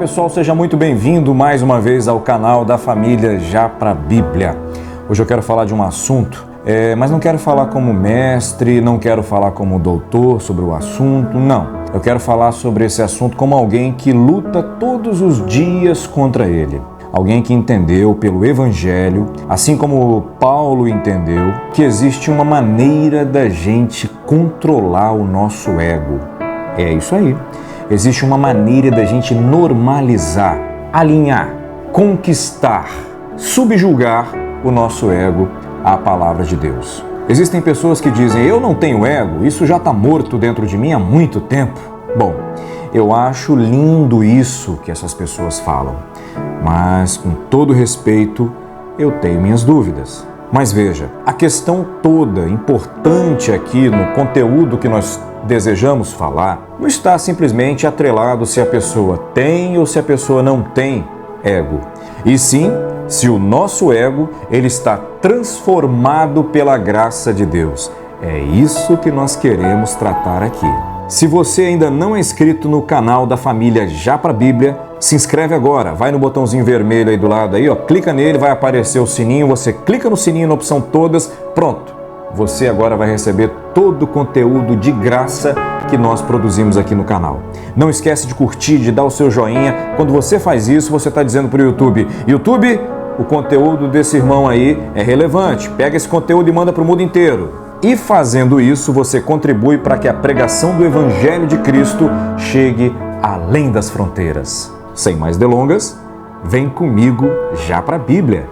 pessoal, seja muito bem-vindo mais uma vez ao canal da família Já Pra Bíblia. Hoje eu quero falar de um assunto, mas não quero falar como mestre, não quero falar como doutor sobre o assunto, não. Eu quero falar sobre esse assunto como alguém que luta todos os dias contra ele. Alguém que entendeu pelo Evangelho, assim como Paulo entendeu, que existe uma maneira da gente controlar o nosso ego. É isso aí. Existe uma maneira da gente normalizar, alinhar, conquistar, subjugar o nosso ego à palavra de Deus. Existem pessoas que dizem, eu não tenho ego, isso já está morto dentro de mim há muito tempo. Bom, eu acho lindo isso que essas pessoas falam, mas com todo respeito, eu tenho minhas dúvidas. Mas veja, a questão toda importante aqui no conteúdo que nós desejamos falar não está simplesmente atrelado se a pessoa tem ou se a pessoa não tem ego. E sim, se o nosso ego ele está transformado pela graça de Deus. É isso que nós queremos tratar aqui. Se você ainda não é inscrito no canal da família Já Pra Bíblia, se inscreve agora, vai no botãozinho vermelho aí do lado aí, ó, clica nele, vai aparecer o sininho, você clica no sininho na opção todas, pronto. Você agora vai receber todo o conteúdo de graça que nós produzimos aqui no canal. Não esquece de curtir, de dar o seu joinha. Quando você faz isso, você está dizendo para o YouTube, YouTube, o conteúdo desse irmão aí é relevante, pega esse conteúdo e manda para o mundo inteiro. E fazendo isso, você contribui para que a pregação do Evangelho de Cristo chegue além das fronteiras. Sem mais delongas, vem comigo já para a Bíblia.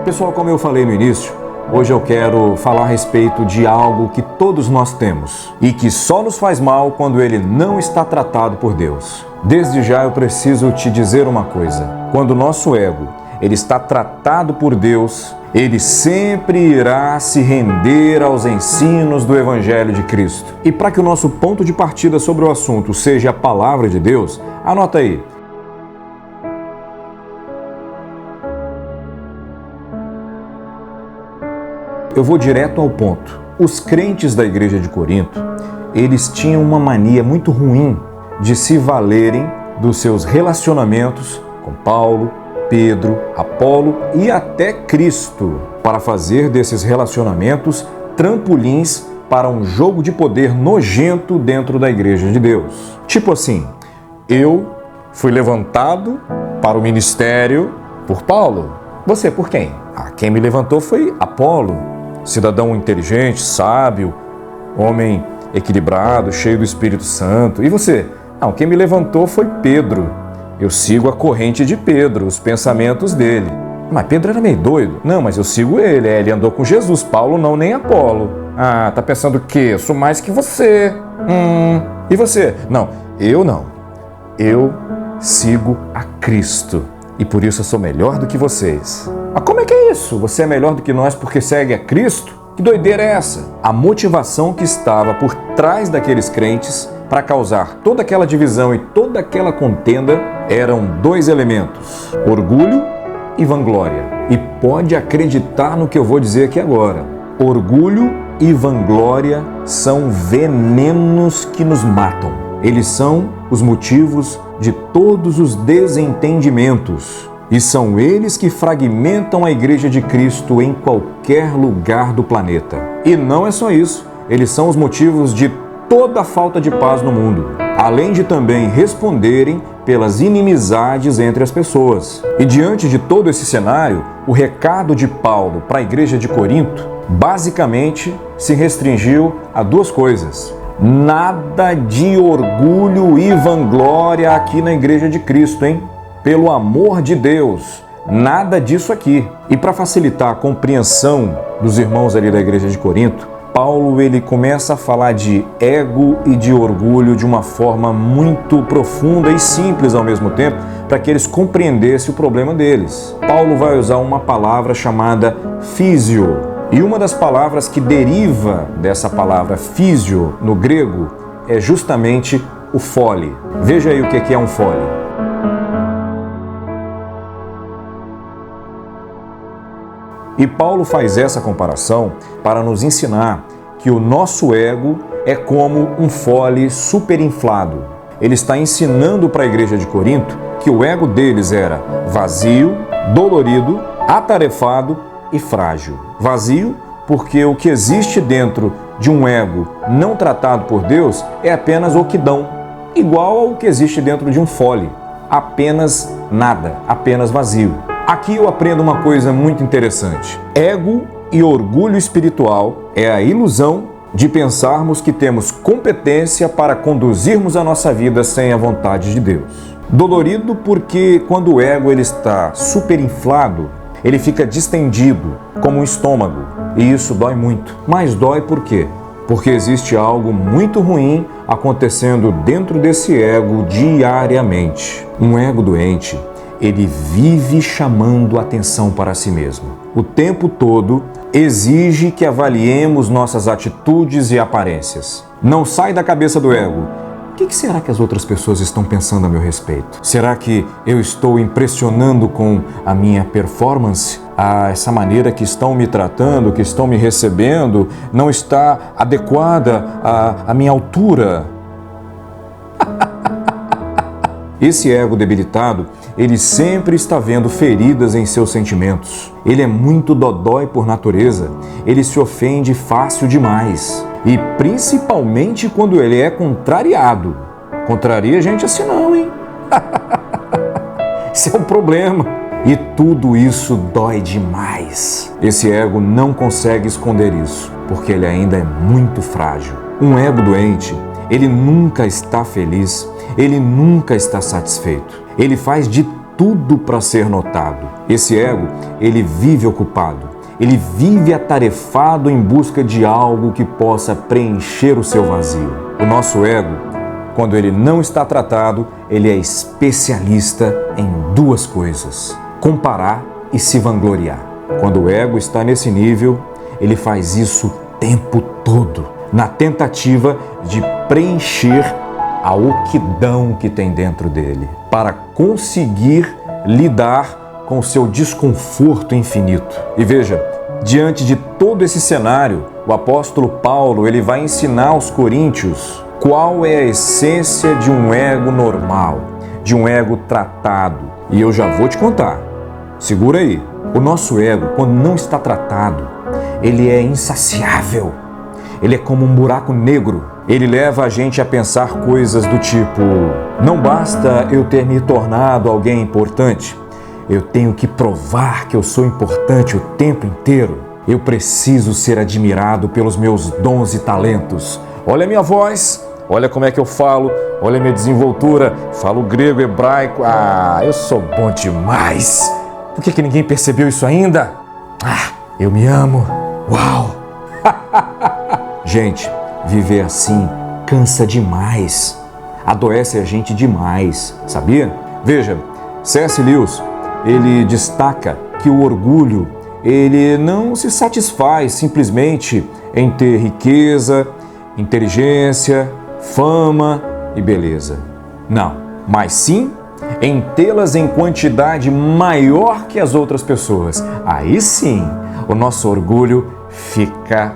Pessoal, como eu falei no início, hoje eu quero falar a respeito de algo que todos nós temos e que só nos faz mal quando ele não está tratado por Deus. Desde já eu preciso te dizer uma coisa, quando o nosso ego ele está tratado por Deus, ele sempre irá se render aos ensinos do Evangelho de Cristo. E para que o nosso ponto de partida sobre o assunto seja a palavra de Deus, anota aí. Eu vou direto ao ponto. Os crentes da igreja de Corinto, eles tinham uma mania muito ruim de se valerem dos seus relacionamentos com Paulo, Pedro, Apolo e até Cristo, para fazer desses relacionamentos trampolins para um jogo de poder nojento dentro da igreja de Deus. Tipo assim, eu fui levantado para o ministério por Paulo. Você por quem? Quem me levantou foi Apolo. Cidadão inteligente, sábio, homem equilibrado, cheio do Espírito Santo. E você? Não, quem me levantou foi Pedro. Eu sigo a corrente de Pedro, os pensamentos dele. Mas Pedro era meio doido. Não, mas eu sigo ele, ele andou com Jesus. Paulo não, nem Apolo. Tá pensando o quê? Eu sou mais que você. E você? Não, eu não. Eu sigo a Cristo. E por isso eu sou melhor do que vocês. Mas como é que é isso? Você é melhor do que nós porque segue a Cristo? Que doideira é essa? A motivação que estava por trás daqueles crentes para causar toda aquela divisão e toda aquela contenda eram dois elementos: orgulho e vanglória. E pode acreditar no que eu vou dizer aqui agora. Orgulho e vanglória são venenos que nos matam. Eles são os motivos de todos os desentendimentos. E são eles que fragmentam a Igreja de Cristo em qualquer lugar do planeta. E não é só isso, eles são os motivos de toda a falta de paz no mundo, além de também responderem pelas inimizades entre as pessoas. E diante de todo esse cenário, o recado de Paulo para a Igreja de Corinto basicamente se restringiu a duas coisas. Nada de orgulho e vanglória aqui na Igreja de Cristo, hein? Pelo amor de Deus, nada disso aqui. E para facilitar a compreensão dos irmãos ali da Igreja de Corinto, Paulo ele começa a falar de ego e de orgulho de uma forma muito profunda e simples ao mesmo tempo, para que eles compreendessem o problema deles. Paulo vai usar uma palavra chamada físio. E uma das palavras que deriva dessa palavra físio no grego é justamente o fole. Veja aí o que é um fole. E Paulo faz essa comparação para nos ensinar que o nosso ego é como um fole superinflado. Ele está ensinando para a igreja de Corinto que o ego deles era vazio, dolorido, atarefado e frágil. Vazio porque o que existe dentro de um ego não tratado por Deus é apenas oquidão, igual ao que existe dentro de um fole, apenas nada, apenas vazio. Aqui eu aprendo uma coisa muito interessante. Ego e orgulho espiritual é a ilusão de pensarmos que temos competência para conduzirmos a nossa vida sem a vontade de Deus. Dolorido porque quando o ego ele está superinflado, ele fica distendido, como um estômago, e isso dói muito. Mas dói por quê? Porque existe algo muito ruim acontecendo dentro desse ego diariamente. Um ego doente, ele vive chamando atenção para si mesmo. O tempo todo exige que avaliemos nossas atitudes e aparências. Não sai da cabeça do ego. O que será que as outras pessoas estão pensando a meu respeito? Será que eu estou impressionando com a minha performance? Essa maneira que estão me tratando, que estão me recebendo, não está adequada à minha altura? Esse ego debilitado, ele sempre está vendo feridas em seus sentimentos. Ele é muito dodói por natureza. Ele se ofende fácil demais. E principalmente quando ele é contrariado. Contraria a gente assim não, hein? Isso é um problema. E tudo isso dói demais. Esse ego não consegue esconder isso, porque ele ainda é muito frágil. Um ego doente, ele nunca está feliz, ele nunca está satisfeito. Ele faz de tudo para ser notado. Esse ego, ele vive ocupado. Ele vive atarefado em busca de algo que possa preencher o seu vazio. O nosso ego, quando ele não está tratado, ele é especialista em duas coisas: comparar e se vangloriar. Quando o ego está nesse nível, ele faz isso o tempo todo, na tentativa de preencher a oquidão que tem dentro dele, para conseguir lidar com o seu desconforto infinito. E veja, diante de todo esse cenário, o apóstolo Paulo ele vai ensinar aos coríntios qual é a essência de um ego normal, de um ego tratado. E eu já vou te contar. Segura aí. O nosso ego, quando não está tratado, ele é insaciável. Ele é como um buraco negro. Ele leva a gente a pensar coisas do tipo: não basta eu ter me tornado alguém importante, eu tenho que provar que eu sou importante o tempo inteiro. Eu preciso ser admirado pelos meus dons e talentos. Olha a minha voz, olha como é que eu falo, olha a minha desenvoltura, falo grego, hebraico. Eu sou bom demais. Por que ninguém percebeu isso ainda? Eu me amo. Uau! Gente, viver assim cansa demais. Adoece a gente demais, sabia? Veja, C.S. Lewis, ele destaca que o orgulho, ele não se satisfaz simplesmente em ter riqueza, inteligência, fama e beleza. Não, mas sim em tê-las em quantidade maior que as outras pessoas. Aí sim, o nosso orgulho fica,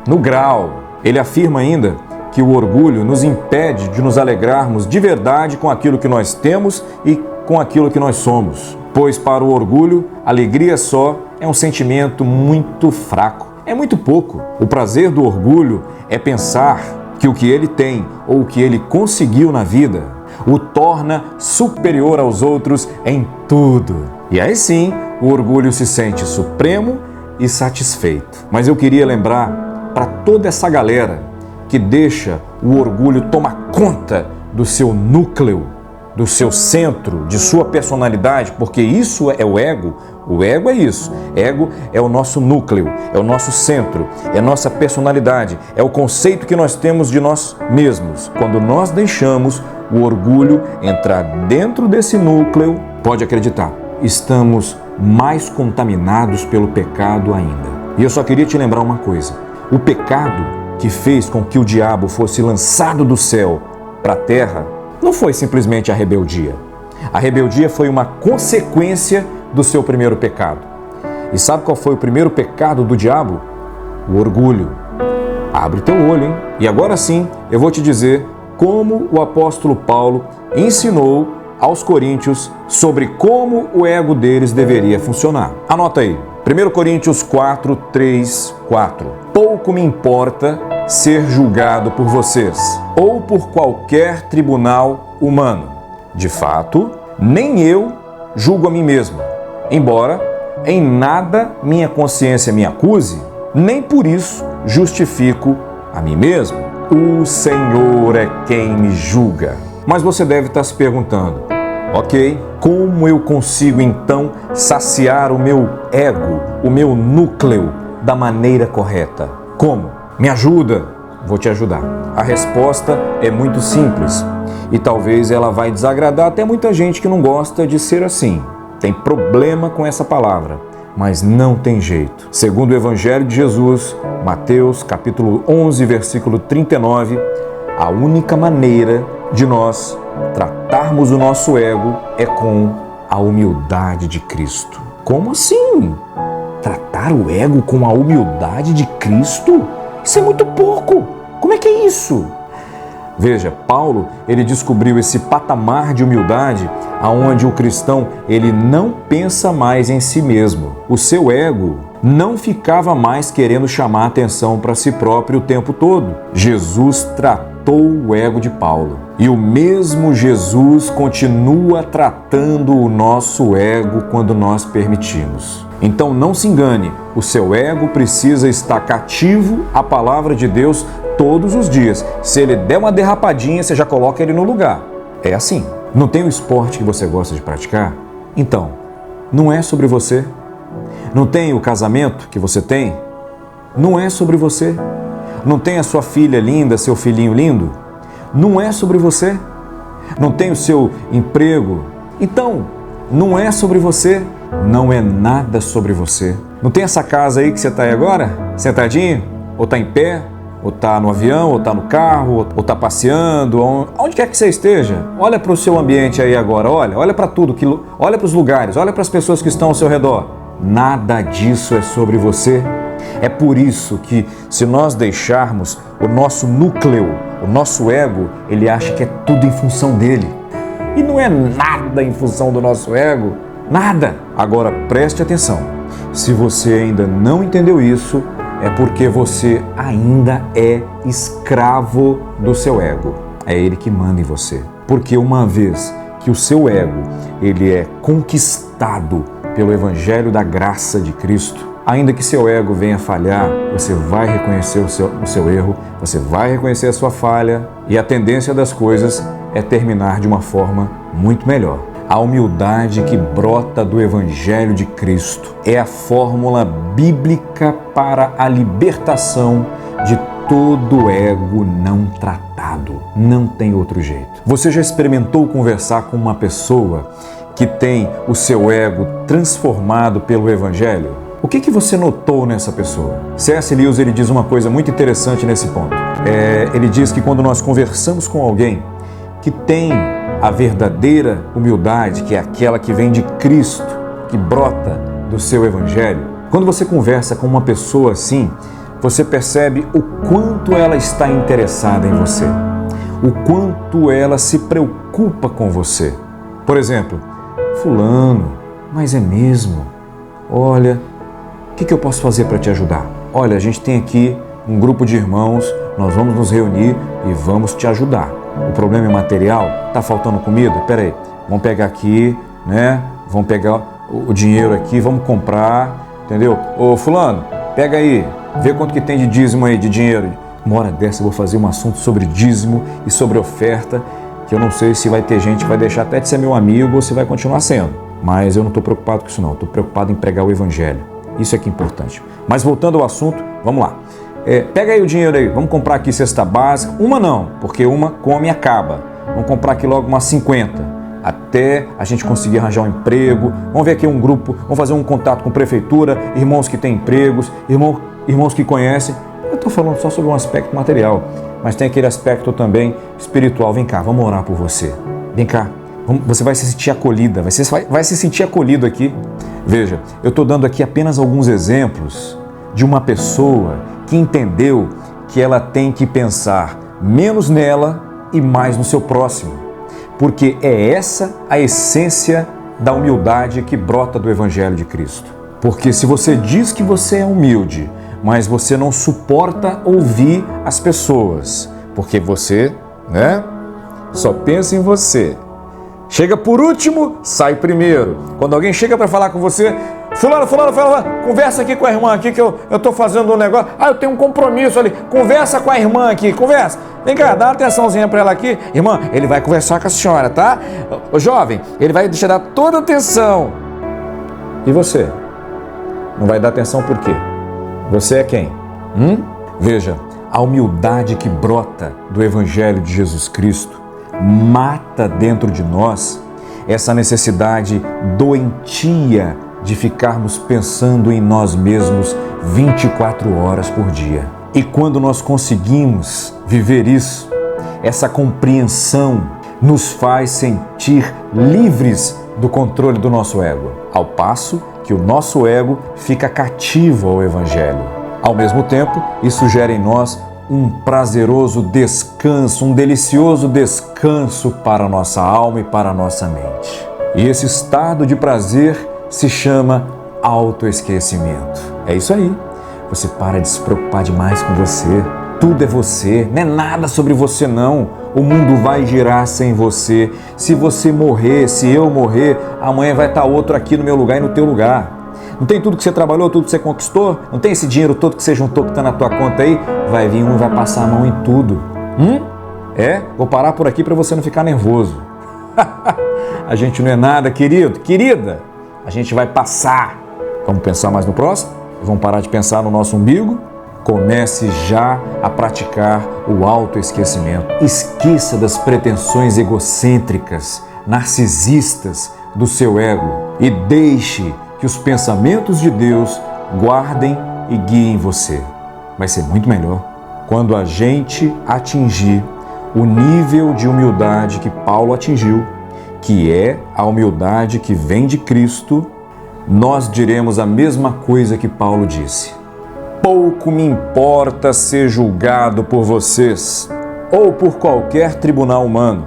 no grau. Ele afirma ainda que o orgulho nos impede de nos alegrarmos de verdade com aquilo que nós temos e com aquilo que nós somos. Pois para o orgulho, alegria só é um sentimento muito fraco. É muito pouco. O prazer do orgulho é pensar que o que ele tem ou o que ele conseguiu na vida o torna superior aos outros em tudo. E aí sim, o orgulho se sente supremo e satisfeito. Mas eu queria lembrar para toda essa galera que deixa o orgulho tomar conta do seu núcleo, do seu centro, de sua personalidade, porque isso é o ego. O ego é isso. Ego é o nosso núcleo, é o nosso centro, é a nossa personalidade, é o conceito que nós temos de nós mesmos. Quando nós deixamos o orgulho entrar dentro desse núcleo, pode acreditar, estamos mais contaminados pelo pecado ainda. E eu só queria te lembrar uma coisa: o pecado que fez com que o diabo fosse lançado do céu para a terra não foi simplesmente a rebeldia. A rebeldia foi uma consequência do seu primeiro pecado. E sabe qual foi o primeiro pecado do diabo? O orgulho. Abre teu olho, hein? E agora sim, eu vou te dizer como o apóstolo Paulo ensinou aos coríntios sobre como o ego deles deveria funcionar. Anota aí. 1 Coríntios 4, 3, 4. Pouco me importa ser julgado por vocês ou por qualquer tribunal humano. De fato, nem eu julgo a mim mesmo, embora em nada minha consciência me acuse, nem por isso justifico a mim mesmo. O Senhor é quem me julga. Mas você deve estar se perguntando, ok, como eu consigo então saciar o meu ego, o meu núcleo da maneira correta? Como? Me ajuda? Vou te ajudar. A resposta é muito simples e talvez ela vai desagradar até muita gente que não gosta de ser assim. Tem problema com essa palavra, mas não tem jeito. Segundo o Evangelho de Jesus, Mateus capítulo 11, versículo 39, a única maneira de nós tratarmos o nosso ego é com a humildade de Cristo. Como assim? Tratar o ego com a humildade de Cristo? Isso é muito pouco! Como é que é isso? Veja, Paulo, ele descobriu esse patamar de humildade aonde o cristão, ele não pensa mais em si mesmo. O seu ego não ficava mais querendo chamar atenção para si próprio o tempo todo. Jesus tratou o ego de Paulo. E o mesmo Jesus continua tratando o nosso ego quando nós permitimos. Então não se engane, o seu ego precisa estar cativo à palavra de Deus todos os dias. Se ele der uma derrapadinha, você já coloca ele no lugar. É assim. Não tem o esporte que você gosta de praticar? Então, não é sobre você. Não tem o casamento que você tem? Não é sobre você. Não tem a sua filha linda, seu filhinho lindo? Não é sobre você. Não tem o seu emprego? Então, não é sobre você. Não é nada sobre você. Não tem essa casa aí que você está aí agora? Sentadinho? Ou está em pé? Ou está no avião? Ou está no carro? Ou está passeando? Onde quer que você esteja? Olha para o seu ambiente aí agora. Olha para tudo. Olha para os lugares. Olha para as pessoas que estão ao seu redor. Nada disso é sobre você. É por isso que, se nós deixarmos o nosso núcleo, o nosso ego, ele acha que é tudo em função dele. E não é nada em função do nosso ego. Nada! Agora preste atenção. Se você ainda não entendeu isso, é porque você ainda é escravo do seu ego. É ele que manda em você. Porque uma vez que o seu ego, ele é conquistado pelo Evangelho da graça de Cristo, ainda que seu ego venha falhar, você vai reconhecer o seu erro, você vai reconhecer a sua falha e a tendência das coisas é terminar de uma forma muito melhor. A humildade que brota do Evangelho de Cristo é a fórmula bíblica para a libertação de todo ego não tratado. Não tem outro jeito. Você já experimentou conversar com uma pessoa que tem o seu ego transformado pelo Evangelho? O que você notou nessa pessoa? C.S. Lewis, ele diz uma coisa muito interessante nesse ponto. Ele diz que quando nós conversamos com alguém que tem a verdadeira humildade, que é aquela que vem de Cristo, que brota do seu Evangelho, quando você conversa com uma pessoa assim, você percebe o quanto ela está interessada em você, o quanto ela se preocupa com você. Por exemplo, fulano, mas é mesmo? Olha, o que eu posso fazer para te ajudar? Olha, a gente tem aqui um grupo de irmãos, nós vamos nos reunir e vamos te ajudar. O problema é material? Tá faltando comida? Pera aí, vamos pegar aqui, né? Vamos pegar o dinheiro aqui, vamos comprar, entendeu? Ô fulano, pega aí, vê quanto que tem de dízimo aí, de dinheiro. Uma hora dessa eu vou fazer um assunto sobre dízimo e sobre oferta, que eu não sei se vai ter gente que vai deixar até de ser meu amigo ou se vai continuar sendo. Mas eu não estou preocupado com isso não, estou preocupado em pregar o Evangelho. Isso é que é importante. Mas voltando ao assunto, vamos lá. Pega aí o dinheiro aí, vamos comprar aqui cesta básica. Uma não, porque uma come e acaba. Vamos comprar aqui logo umas 50, até a gente conseguir arranjar um emprego. Vamos ver aqui um grupo, vamos fazer um contato com a prefeitura, irmãos que têm empregos, irmãos que conhecem. Eu estou falando só sobre um aspecto material, mas tem aquele aspecto também espiritual. Vem cá, vamos orar por você. Vem cá, Você vai se sentir acolhida, vai se sentir acolhido aqui. Veja, eu estou dando aqui apenas alguns exemplos de uma pessoa que entendeu que ela tem que pensar menos nela e mais no seu próximo, porque é essa a essência da humildade que brota do Evangelho de Cristo. Porque se você diz que você é humilde, mas você não suporta ouvir as pessoas, porque você, só pensa em você. Chega por último, sai primeiro. Quando alguém chega para falar com você, fulano, conversa aqui com a irmã aqui que eu tô fazendo um negócio. Eu tenho um compromisso ali. Conversa com a irmã aqui, conversa. Vem cá, dá uma atençãozinha para ela aqui. Irmã, ele vai conversar com a senhora, tá? Ô jovem, ele vai te dar toda a atenção. E você? Não vai dar atenção por quê? Você é quem? Veja, a humildade que brota do Evangelho de Jesus Cristo mata dentro de nós essa necessidade doentia de ficarmos pensando em nós mesmos 24 horas por dia. E quando nós conseguimos viver isso, essa compreensão nos faz sentir livres do controle do nosso ego, ao passo que o nosso ego fica cativo ao Evangelho. Ao mesmo tempo, isso gera em nós um prazeroso descanso, um delicioso descanso para a nossa alma e para a nossa mente. E esse estado de prazer se chama autoesquecimento. É isso aí. Você para de se preocupar demais com você. Tudo é você, não é nada sobre você não. O mundo vai girar sem você. Se você morrer, se eu morrer, amanhã vai estar outro aqui no meu lugar e no teu lugar. Não tem tudo que você trabalhou, tudo que você conquistou? Não tem esse dinheiro todo que você juntou que está na tua conta aí? Vai vir um e vai passar a mão em tudo. Vou parar por aqui para você não ficar nervoso. A gente não é nada, querido, querida. A gente vai passar. Vamos pensar mais no próximo? Vamos parar de pensar no nosso umbigo? Comece já a praticar o autoesquecimento. Esqueça das pretensões egocêntricas, narcisistas do seu ego e deixe que os pensamentos de Deus guardem e guiem você. Vai ser muito melhor quando a gente atingir o nível de humildade que Paulo atingiu, que é a humildade que vem de Cristo. Nós diremos a mesma coisa que Paulo disse: pouco me importa ser julgado por vocês ou por qualquer tribunal humano.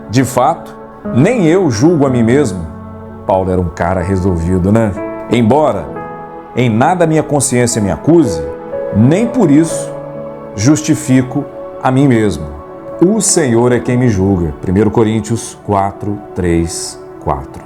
De fato, nem eu julgo a mim mesmo. Paulo era um cara resolvido, né? Embora em nada minha consciência me acuse, nem por isso justifico a mim mesmo. O Senhor é quem me julga. 1 Coríntios 4, 3, 4.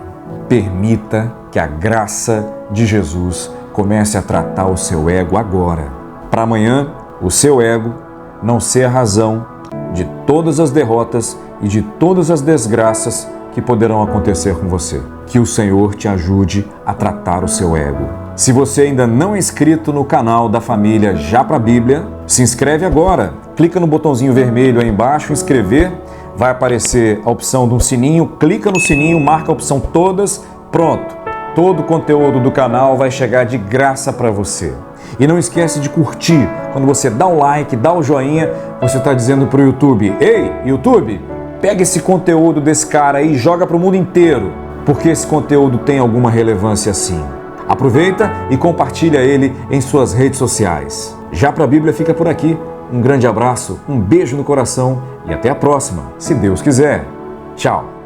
Permita que a graça de Jesus comece a tratar o seu ego agora, para amanhã o seu ego não ser a razão de todas as derrotas e de todas as desgraças que poderão acontecer com você. Que o Senhor te ajude a tratar o seu ego. Se você ainda não é inscrito no canal da família Já Pra Bíblia, se inscreve agora. Clica no botãozinho vermelho aí embaixo, inscrever. Vai aparecer a opção do sininho. Clica no sininho, marca a opção todas. Pronto. Todo o conteúdo do canal vai chegar de graça para você. E não esquece de curtir. Quando você dá o like, dá o joinha, você está dizendo para o YouTube: ei, YouTube, pega esse conteúdo desse cara aí e joga para o mundo inteiro, porque esse conteúdo tem alguma relevância sim. Aproveita e compartilha ele em suas redes sociais. Já Pra Bíblia fica por aqui. Um grande abraço, um beijo no coração e até a próxima, se Deus quiser. Tchau!